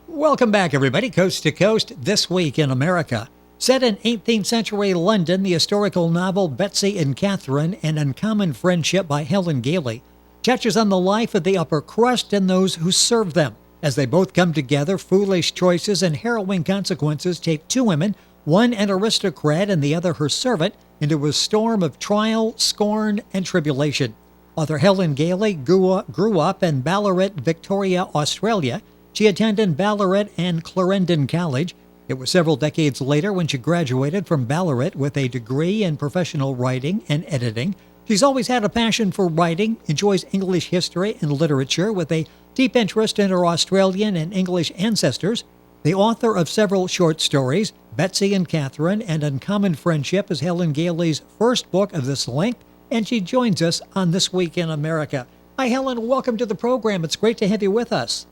Welcome back, everybody, coast to coast, This Week in America. Set in 18th century London, the historical novel Betsy and Catherine, An Uncommon Friendship by Helen Gailey, touches on the life of the upper crust and those who serve them. As they both come together, foolish choices and harrowing consequences take two women, one an aristocrat and the other her servant, into a storm of trial, scorn, and tribulation. Author Helen Gailey grew up in Ballarat, Victoria, Australia. She attended Ballarat and Clarendon College. It was several decades later when she graduated from Ballarat with a degree in professional writing and editing. She's always had a passion for writing, enjoys English history and literature with a deep interest in her Australian and English ancestors. The author of several short stories, Betsy and Catherine, An Uncommon Friendship is Helen Gailey's first book of this length, and she joins us on This Week in America. Hi, Helen. Welcome to the program. It's great to have you with us.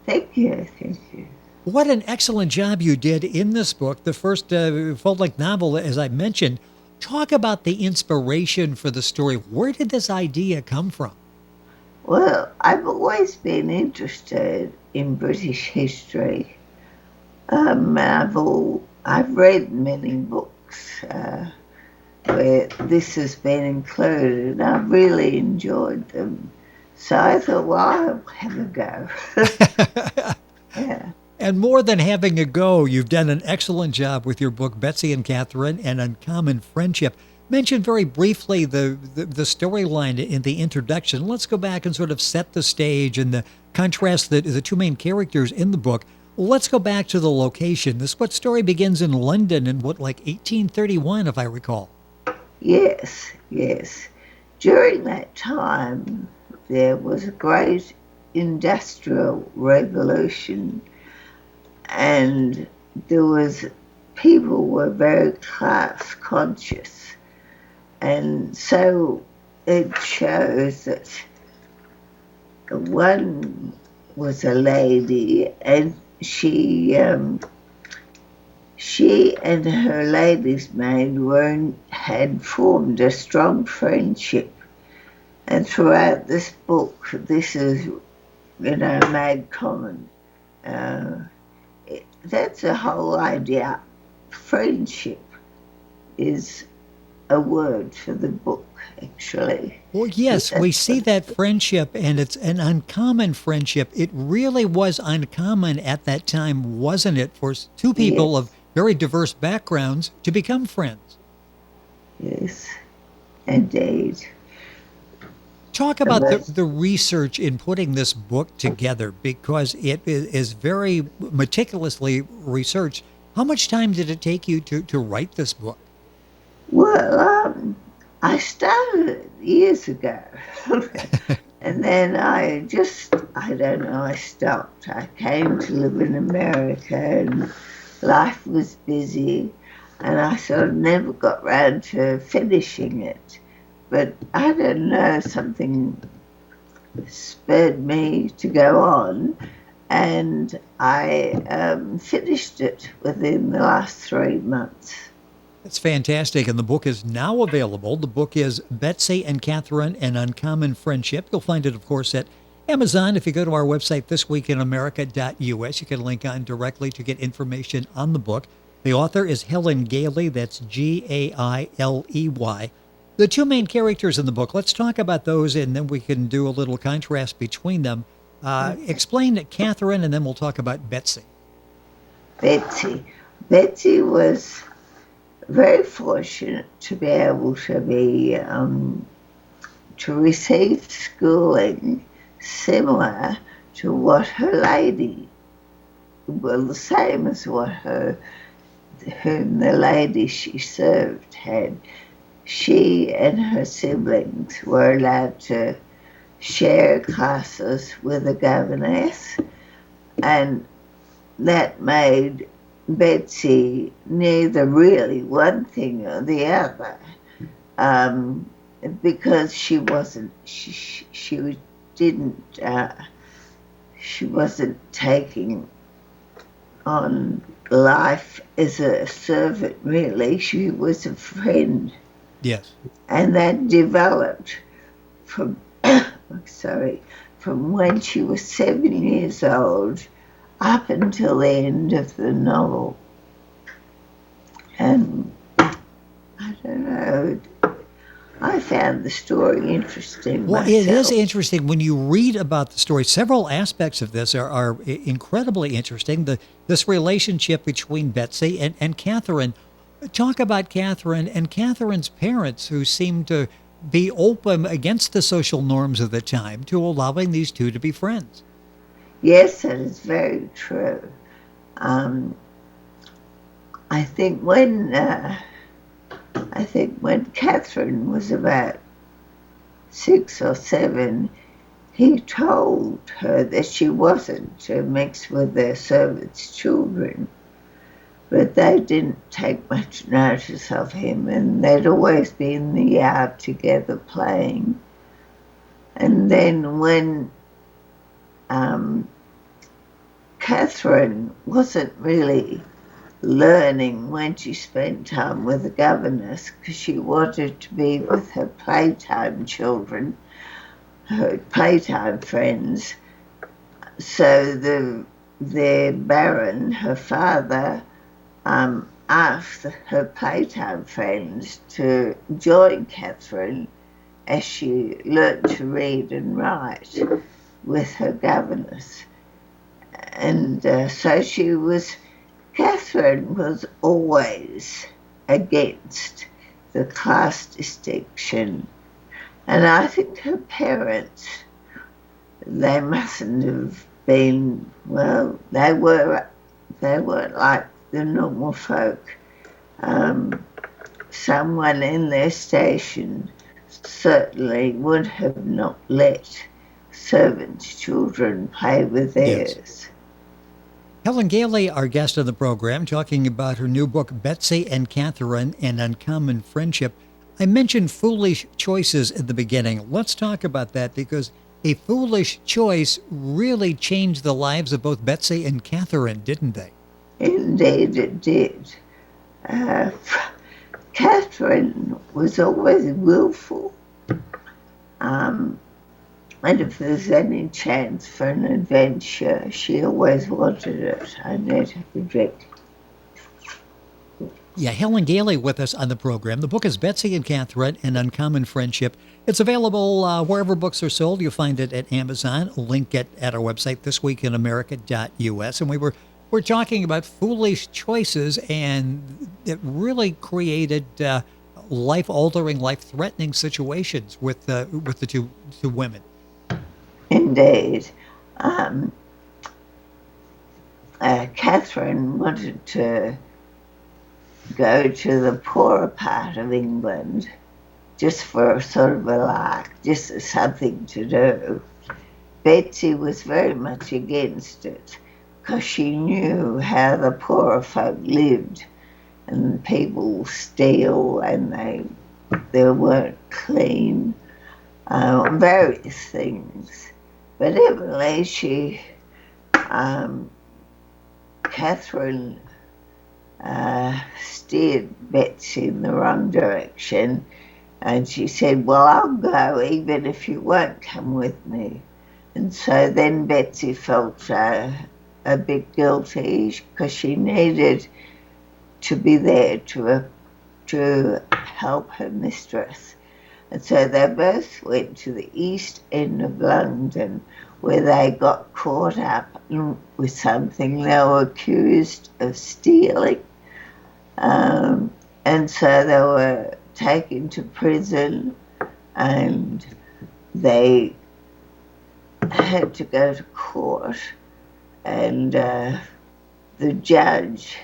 Thank you. Thank you. What an excellent job you did in this book, the first full-length novel, as I mentioned. Talk about the inspiration for the story. Where did this idea come from? Well, I've always been interested in British history. I've read many books where this has been included, and I've really enjoyed them. So I thought, well, I'll have a go. Yeah. And more than having a go, you've done an excellent job with your book, Betsy and Catherine, An Uncommon Friendship. Mention very briefly the storyline in the introduction. Let's go back and sort of set the stage and the contrast the two main characters in the book. Let's go back to the location. This story begins in London in 1831, if I recall. Yes. During that time, there was a great industrial revolution, and people were very class conscious, and so it shows that one was a lady, and she and her lady's maid had formed a strong friendship, and throughout this book, this is made common. That's the whole idea. Friendship is a word for the book, actually. Well, yes, we see that friendship, and it's an uncommon friendship. It really was uncommon at that time, wasn't it, for two people of very diverse backgrounds to become friends? Yes, indeed. Talk about the research in putting this book together, because it is very meticulously researched. How much time did it take you to write this book? Well, I started years ago. And then I stopped. I came to live in America, and life was busy, and I sort of never got round to finishing it. But I don't know, something spurred me to go on, and I finished it within the last 3 months. It's fantastic, and the book is now available. The book is Betsy and Catherine, An Uncommon Friendship. You'll find it, of course, at Amazon. If you go to our website, thisweekinamerica.us, you can link on directly to get information on the book. The author is Helen Gailey. That's Gailey. The two main characters in the book, let's talk about those, and then we can do a little contrast between them. Explain Catherine, and then we'll talk about Betsy. Betsy was very fortunate to be able to receive schooling similar to what her lady, well, the same as what the lady she served had. She and her siblings were allowed to share classes with a governess, and that made Betsy neither really one thing or the other, because she wasn't taking on life as a servant, really. She was a friend. Yes. And that developed from when she was 7 years old up until the end of the novel. And I don't know, I found the story interesting Well, myself. it is interesting when you read about the story. Several aspects of this are incredibly interesting. This relationship between Betsy and Catherine. Talk about Catherine and Catherine's parents, who seem to be open against the social norms of the time to allowing these two to be friends. Yes, that is very true. Um, I think when Catherine was about 6 or 7, he told her that she wasn't to mix with their servants' children, but they didn't take much notice of him, and they'd always be in the yard together playing. And then when Catherine wasn't really learning when she spent time with the governess, because she wanted to be with her playtime children, her playtime friends. So the Baron, her father, asked her playtime friends to join Catherine as she learnt to read and write with her governess. And Catherine was always against the class distinction. And I think her parents, they mustn't have been, well, they weren't like the normal folk. Someone in their station certainly would have not let servants' children play with theirs. Yes. Helen Gailey, our guest on the program, talking about her new book, Betsy and Catherine, An Uncommon Friendship. I mentioned foolish choices at the beginning. Let's talk about that, because a foolish choice really changed the lives of both Betsy and Catherine, didn't they? Indeed it did. Catherine was always willful. And if there's any chance for an adventure, she always wanted it. I need to predict. Yeah, Helen Gailey with us on the program. The book is Betsy and Catherine, An Uncommon Friendship. It's available wherever books are sold. You'll find it at Amazon. Link it at our website, thisweekinamerica.us. And we're talking about foolish choices, and it really created life-altering, life-threatening situations with the two women. Indeed. Catherine wanted to go to the poorer part of England just for sort of a lark, just as something to do. Betsy was very much against it, because she knew how the poorer folk lived, and people steal and they weren't clean, various things. But evidently Catherine steered Betsy in the wrong direction, and she said, well, I'll go even if you won't come with me. And so then Betsy felt a bit guilty, because she needed to be there to help her mistress. And so they both went to the East End of London, where they got caught up with something they were accused of stealing. And so they were taken to prison, and they had to go to court. And the judge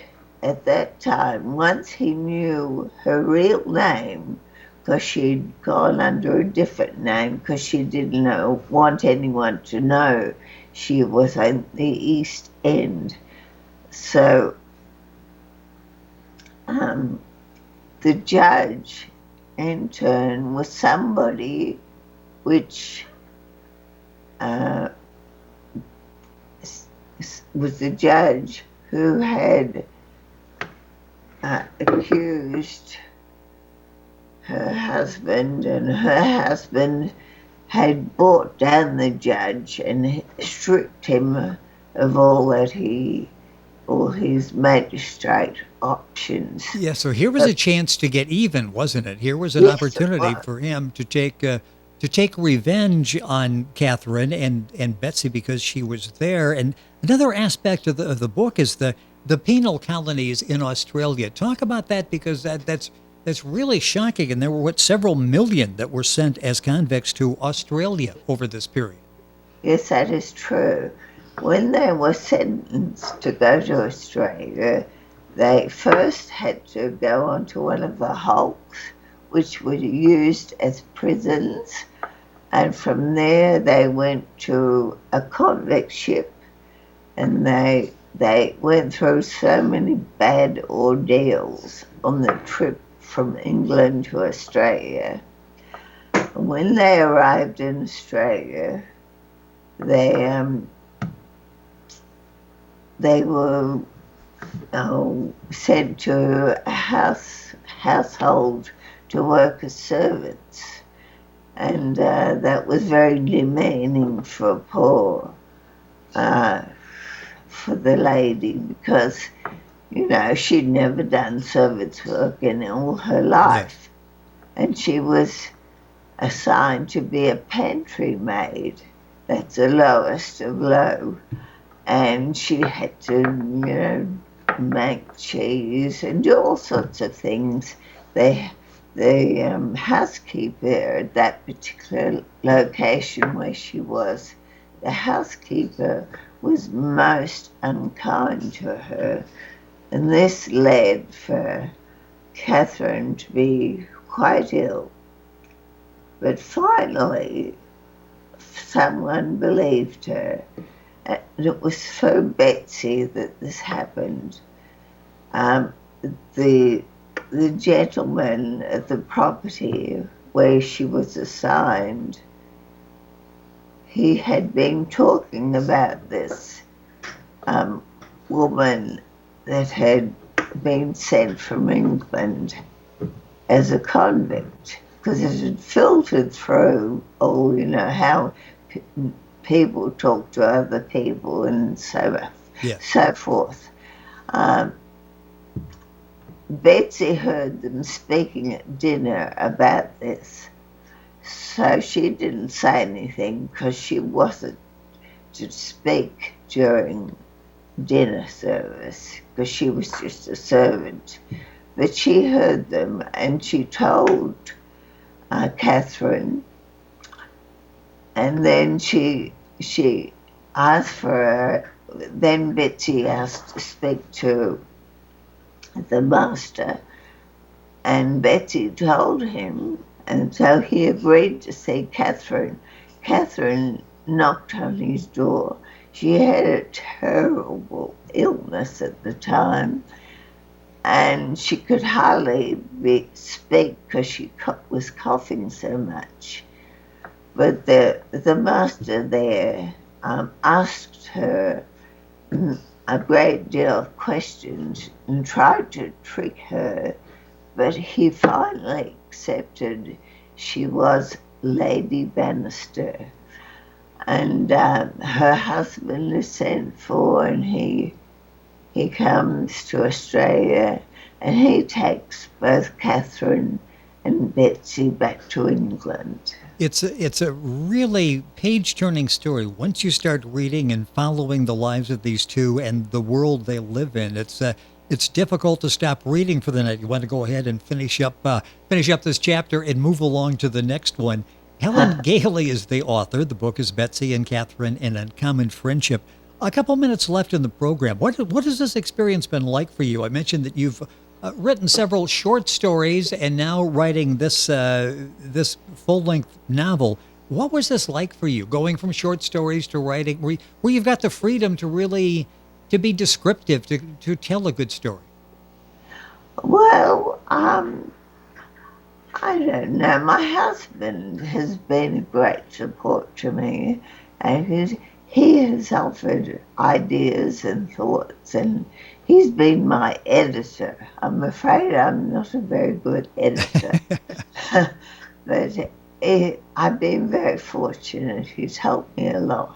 at that time, once he knew her real name, because she'd gone under a different name, because she didn't want anyone to know she was in the East End. So the judge, in turn, was somebody which was the judge who had accused her husband, and her husband had brought down the judge and stripped him of all his magistrate options. Yeah, so here was But a chance to get even, wasn't it? Here was an yes, it opportunity was. for him to take revenge on Catherine and Betsy because she was there. And another aspect of the book is the penal colonies in Australia. Talk about that because that's really shocking. And there were several million that were sent as convicts to Australia over this period. Yes, that is true. When they were sentenced to go to Australia, they first had to go onto one of the hulks, which were used as prisons, and from there they went to a convict ship, and they went through so many bad ordeals on the trip from England to Australia. When they arrived in Australia, they they were sent to a household to work as servants, and that was very demeaning uh, for the lady because she'd never done servants work in all her Yes. life, and she was assigned to be a pantry maid. That's the lowest of low, and she had to, make cheese and do all sorts of things. The housekeeper at that particular location where she was, the housekeeper was most unkind to her, and this led for Catherine to be quite ill. But finally, someone believed her, and it was for Betsy that this happened. Um, the the gentleman at the property where she was assigned, he had been talking about this um, woman that had been sent from England as a convict because it had filtered through, how p- people talk to other people and Yes. so forth. Um, Betsy heard them speaking at dinner about this, so she didn't say anything because she wasn't to speak during dinner service because she was just a servant. But she heard them and she told Catherine, and then she asked for her. Then Betsy asked to speak to the master, and Betsy told him, and so he agreed to see Catherine. Catherine knocked on his door. She had a terrible illness at the time, and she could hardly speak because she was coughing so much. But the master there asked her a great deal of questions and tried to trick her, but he finally accepted she was Lady Bannister. And her husband is sent for, and he comes to Australia, and he takes both Catherine and Betsy back to England. It's a really page-turning story. Once you start reading and following the lives of these two and the world they live in, it's difficult to stop reading for the night. You want to go ahead and finish up this chapter and move along to the next one. Helen Gailey is the author. The book is Betsy and Catherine: An Uncommon Friendship. A couple minutes left in the program. What has this experience been like for you? I mentioned that you've written several short stories and now writing this full length novel. What was this like for you, going from short stories to writing, where you've got the freedom to really to be descriptive, to tell a good story? Well, I don't know. My husband has been a great support to me, and he has offered ideas and thoughts, and he's been my editor. I'm afraid I'm not a very good editor, but I've been very fortunate. He's helped me a lot.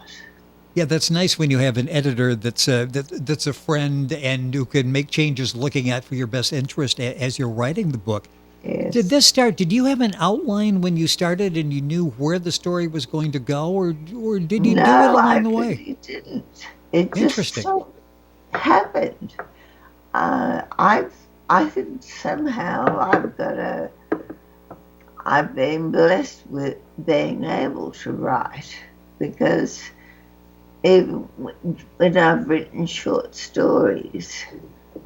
Yeah, that's nice when you have an editor that's a friend and who can make changes looking at for your best interest as you're writing the book. Did Yes. this start? Did you have an outline when you started and you knew where the story was going to go, or did you do it No, along I the way? really didn't. It just Interesting. so happened. Uh, I've, I think somehow I've been blessed with being able to write because even when I've written short stories,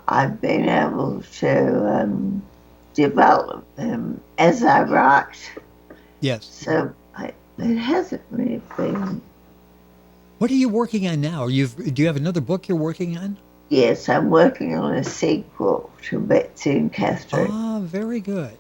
I've been able to develop them as I write. Yes. So it hasn't really been. What are you working on now? Do you have another book you're working on? Yes, I'm working on a sequel to Betsy and Catherine. Ah, very good.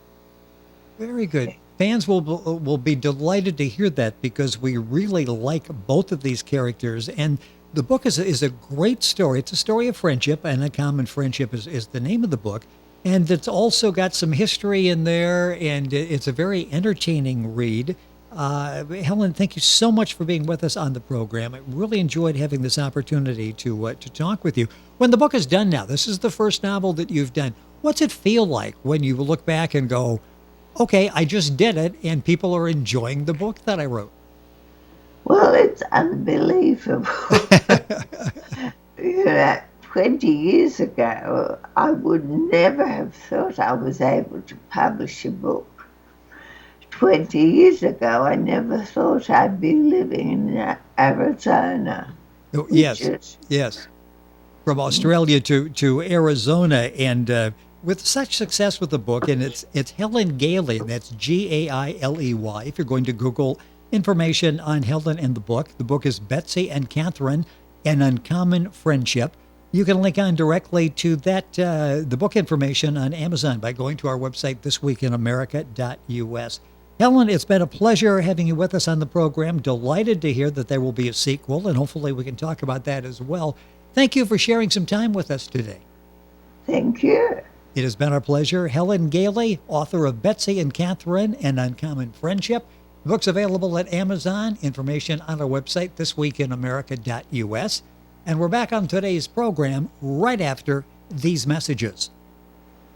Very good. Fans will be delighted to hear that because we really like both of these characters, and the book is a great story. It's a story of friendship, and a common friendship is the name of the book, and it's also got some history in there, and it's a very entertaining read. Helen, thank you so much for being with us on the program. I really enjoyed having this opportunity to talk with you. When the book is done now, this is the first novel that you've done. What's it feel like when you look back and go, okay, I just did it, and people are enjoying the book that I wrote? Well, it's unbelievable. You know, 20 years ago, I would never have thought I was able to publish a book. 20 years ago, I never thought I'd be living in Arizona, Oh, which yes, is, yes. From Australia to Arizona, and with such success with the book, and it's Helen Gailey, and that's Gailey. If you're going to Google information on Helen and the book is Betsy and Catherine, An Uncommon Friendship. You can link on directly to that the book information on Amazon by going to our website thisweekinamerica.us. Helen, it's been a pleasure having you with us on the program. Delighted to hear that there will be a sequel, and hopefully we can talk about that as well. Thank you for sharing some time with us today. thank you. It has been our pleasure. Helen Gailey, author of Betsy and Catherine, An Uncommon Friendship. Books available at Amazon. Information on our website, thisweekinamerica.us. And we're back on today's program right after these messages.